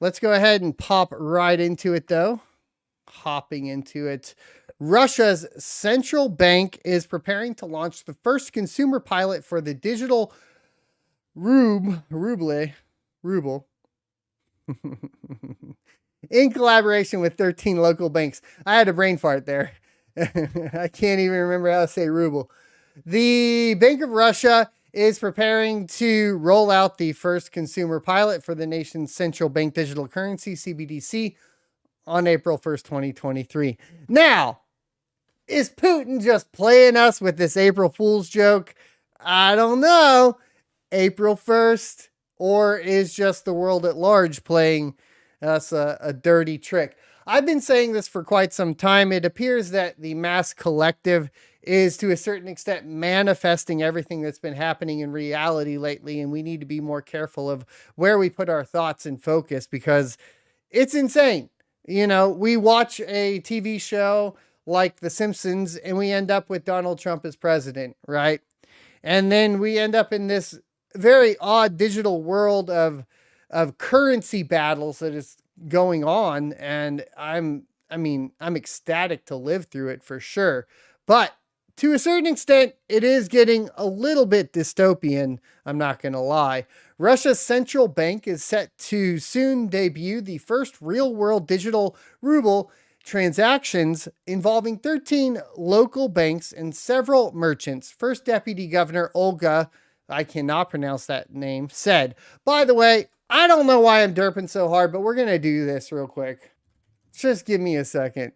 Let's go ahead and pop right into it, though. Hopping into it. Russia's central bank is preparing to launch the first consumer pilot for the digital ruble in collaboration with 13 local banks. I had a brain fart there. I can't even remember how to say ruble. The Bank of Russia is preparing to roll out the first consumer pilot for the nation's central bank digital currency, CBDC, on April 1st, 2023. Now, is Putin just playing us with this April Fool's joke? I don't know. April 1st, or is just the world at large playing us a dirty trick? I've been saying this for quite some time. It appears that the mass collective is to a certain extent manifesting everything that's been happening in reality lately, and we need to be more careful of where we put our thoughts and focus because it's insane. You know, we watch a TV show like The Simpsons and we end up with Donald Trump as president, right? And then we end up in this very odd digital world of currency battles that is going on, and I'm ecstatic to live through it for sure. But to a certain extent, it is getting a little bit dystopian, I'm not going to lie. Russia's central bank is set to soon debut the first real-world digital ruble transactions involving 13 local banks and several merchants. First Deputy Governor Olga, I cannot pronounce that name, said, by the way, I don't know why I'm derping so hard, but we're going to do this real quick. Just give me a second.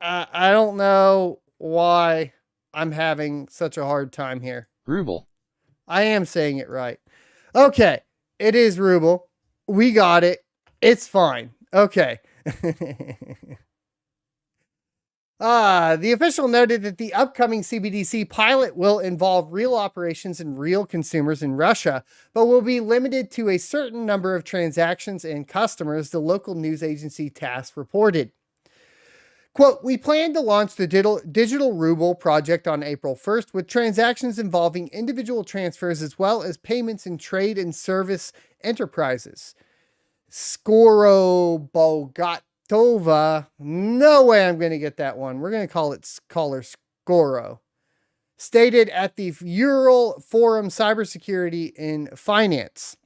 I don't know why I'm having such a hard time here. Ruble. I am saying it right. Okay, it is ruble. We got it. It's fine. Okay. The official noted that the upcoming CBDC pilot will involve real operations and real consumers in Russia, but will be limited to a certain number of transactions and customers, the local news agency TASS reported. Quote, we plan to launch the digital ruble project on April 1st with transactions involving individual transfers as well as payments in trade and service enterprises. Skoro Bogatova, no way I'm going to get that one. We're going to call her Skoro. Stated at the Ural Forum Cybersecurity in Finance.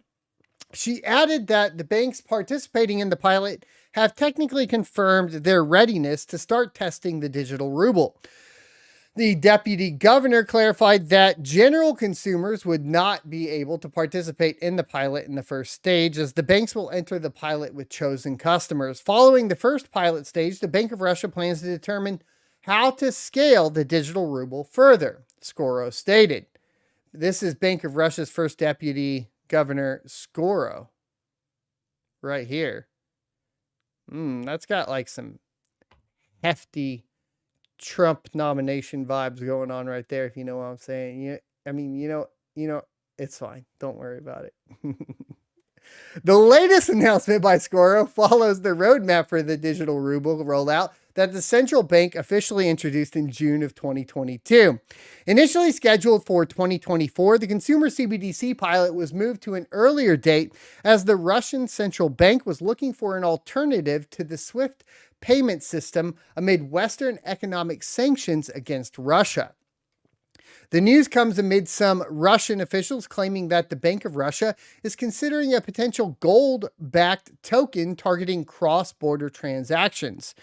She added that the banks participating in the pilot have technically confirmed their readiness to start testing the digital ruble. The deputy governor clarified that general consumers would not be able to participate in the pilot in the first stage, as the banks will enter the pilot with chosen customers. Following the first pilot stage, the Bank of Russia plans to determine how to scale the digital ruble further, Skoro stated. This is Bank of Russia's first deputy governor, Skoro, right here. That's got like some hefty Trump nomination vibes going on right there, if you know what I'm saying. It's fine. Don't worry about it. The latest announcement by Skoro follows the roadmap for the digital ruble rollout that the central bank officially introduced in June of 2022. Initially scheduled for 2024, the consumer CBDC pilot was moved to an earlier date as the Russian central bank was looking for an alternative to the SWIFT payment system amid Western economic sanctions against Russia. The news comes amid some Russian officials claiming that the Bank of Russia is considering a potential gold-backed token targeting cross-border transactions.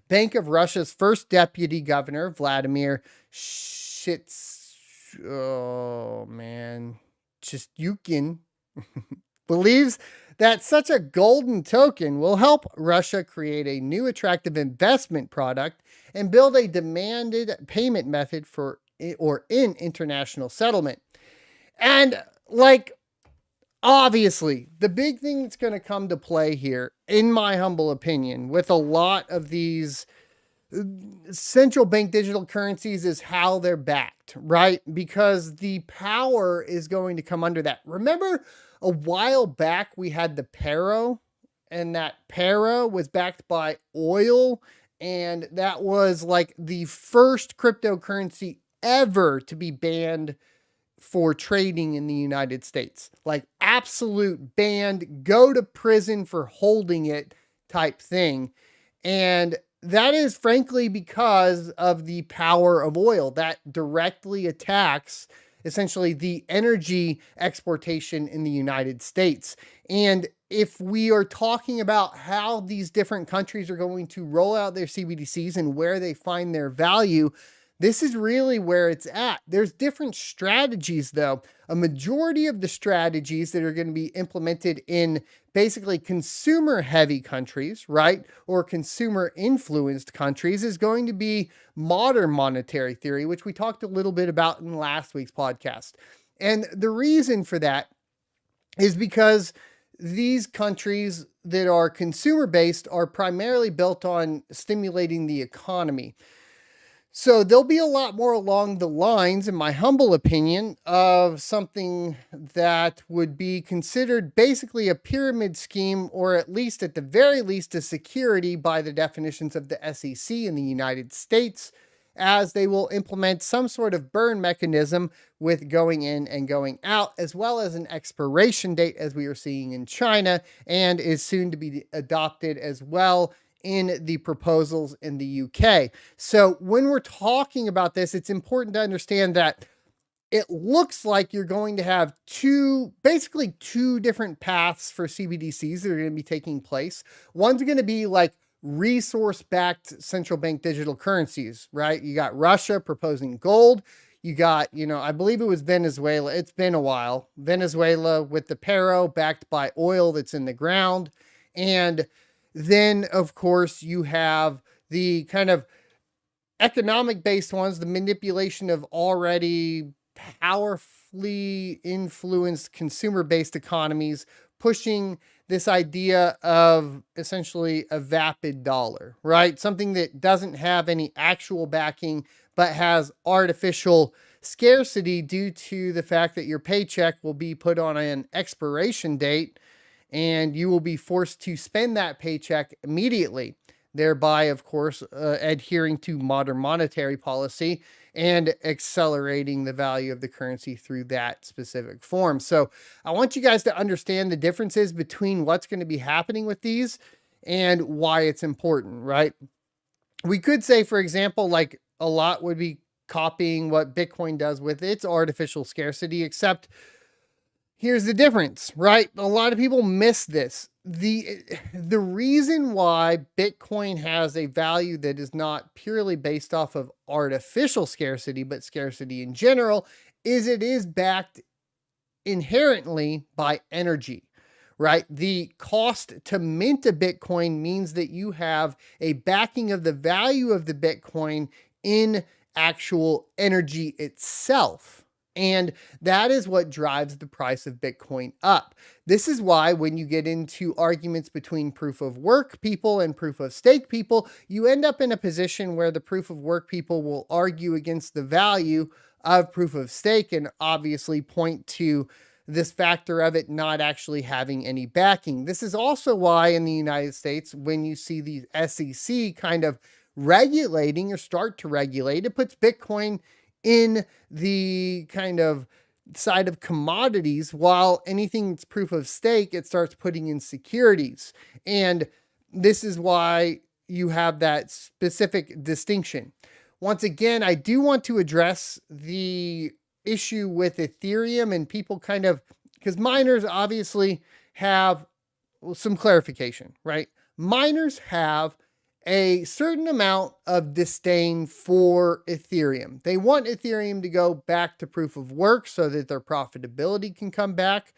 Bank of Russia's first deputy governor, Vladimir Chistyukin, believes that such a golden token will help Russia create a new attractive investment product and build a demanded payment method for or in international settlement. And obviously, the big thing that's going to come to play here, in my humble opinion, with a lot of these central bank digital currencies is how they're backed, right? Because the power is going to come under that. Remember a while back we had the Pero, and that Pero was backed by oil, and that was like the first cryptocurrency ever to be banned for trading in the United States. Like absolute banned, go to prison for holding it type thing. And that is frankly because of the power of oil that directly attacks essentially the energy exportation in the United States. And if we are talking about how these different countries are going to roll out their CBDCs and where they find their value, this is really where it's at. There's different strategies, though. A majority of the strategies that are going to be implemented in basically consumer-heavy countries, right, or consumer-influenced countries is going to be modern monetary theory, which we talked a little bit about in last week's podcast. And the reason for that is because these countries that are consumer-based are primarily built on stimulating the economy. So they'll be a lot more along the lines, in my humble opinion, of something that would be considered basically a pyramid scheme, or at least at the very least a security by the definitions of the SEC in the United States, as they will implement some sort of burn mechanism with going in and going out, as well as an expiration date, as we are seeing in China, and is soon to be adopted as well in the proposals in the UK. So when we're talking about this, it's important to understand that it looks like you're going to have basically two different paths for CBDCs that are going to be taking place. One's going to be like resource-backed central bank digital currencies, right? You got Russia proposing gold. You got, I believe it was Venezuela. It's been a while. Venezuela with the Pero backed by oil that's in the ground. And then, of course, you have the kind of economic-based ones, the manipulation of already powerfully influenced consumer-based economies, pushing this idea of essentially a vapid dollar, right? Something that doesn't have any actual backing, but has artificial scarcity due to the fact that your paycheck will be put on an expiration date, and you will be forced to spend that paycheck immediately, thereby, of course, adhering to modern monetary policy and accelerating the value of the currency through that specific form. So I want you guys to understand the differences between what's going to be happening with these and why it's important, right? We could say, for example, like a lot would be copying what Bitcoin does with its artificial scarcity, except here's the difference, right? A lot of people miss this. The reason why Bitcoin has a value that is not purely based off of artificial scarcity, but scarcity in general, is it is backed inherently by energy, right? The cost to mint a Bitcoin means that you have a backing of the value of the Bitcoin in actual energy itself. And that is what drives the price of Bitcoin up. This is why when you get into arguments between proof of work people and proof of stake people, you end up in a position where the proof of work people will argue against the value of proof of stake and obviously point to this factor of it not actually having any backing. This is also why in the United States, when you see the SEC kind of regulating or start to regulate, it puts Bitcoin in the kind of side of commodities, while anything that's proof of stake, it starts putting in securities. And this is why you have that specific distinction. Once again, I do want to address the issue with Ethereum and people kind of, because miners obviously have some clarification, right? Miners have a certain amount of disdain for Ethereum. They want Ethereum to go back to proof of work so that their profitability can come back.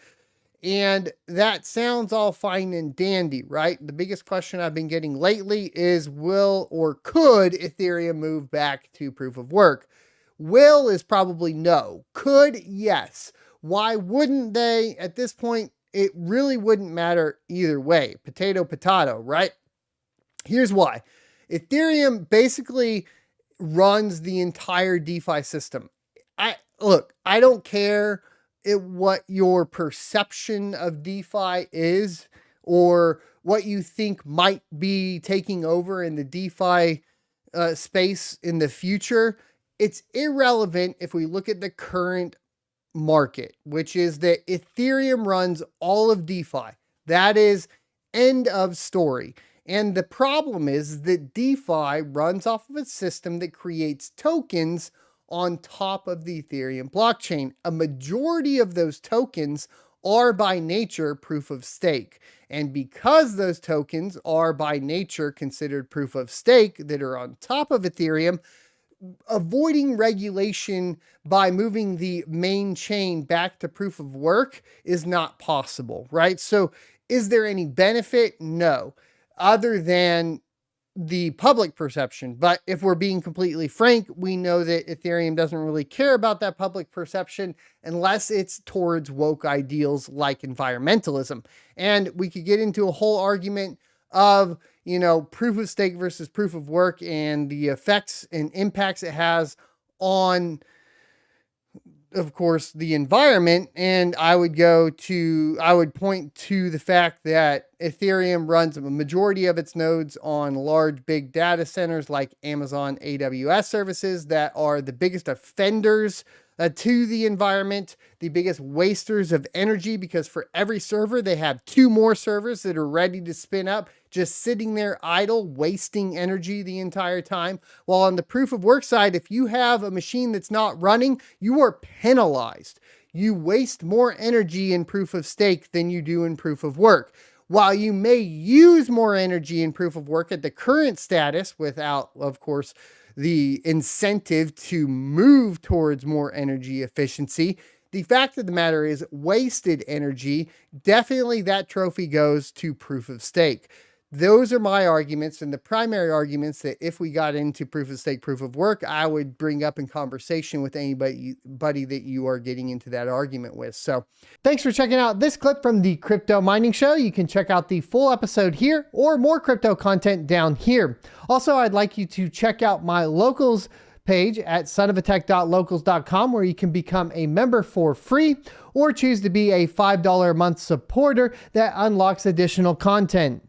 And that sounds all fine and dandy, right? The biggest question I've been getting lately is, will or could Ethereum move back to proof of work? Will is probably no. Could, yes. Why wouldn't they? At this point, it really wouldn't matter either way. Potato, potato, right? Here's why. Ethereum basically runs the entire DeFi system. I don't care what your perception of DeFi is or what you think might be taking over in the DeFi space in the future. It's irrelevant if we look at the current market, which is that Ethereum runs all of DeFi. That is end of story. And the problem is that DeFi runs off of a system that creates tokens on top of the Ethereum blockchain. A majority of those tokens are by nature proof of stake. And because those tokens are by nature considered proof of stake that are on top of Ethereum, avoiding regulation by moving the main chain back to proof of work is not possible, right? So is there any benefit? No, other than the public perception. But if we're being completely frank, we know that Ethereum doesn't really care about that public perception unless it's towards woke ideals like environmentalism. And we could get into a whole argument of, proof of stake versus proof of work and the effects and impacts it has on, of course, the environment. And I would point to the fact that Ethereum runs a majority of its nodes on large, big data centers like Amazon AWS services that are the biggest offenders to the environment, the biggest wasters of energy, because for every server, they have 2 more servers that are ready to spin up, just sitting there idle, wasting energy the entire time. While on the proof of work side, if you have a machine that's not running, you are penalized. You waste more energy in proof of stake than you do in proof of work. While you may use more energy in proof of work at the current status without, of course, the incentive to move towards more energy efficiency, the fact of the matter is wasted energy, definitely that trophy goes to proof of stake. Those are my arguments, and the primary arguments that if we got into proof of stake, proof of work, I would bring up in conversation with anybody that you are getting into that argument with. So thanks for checking out this clip from the Crypto Mining Show. You can check out the full episode here or more crypto content down here. Also, I'd like you to check out my locals page at sonofatech.locals.com, where you can become a member for free or choose to be a $5 a month supporter that unlocks additional content.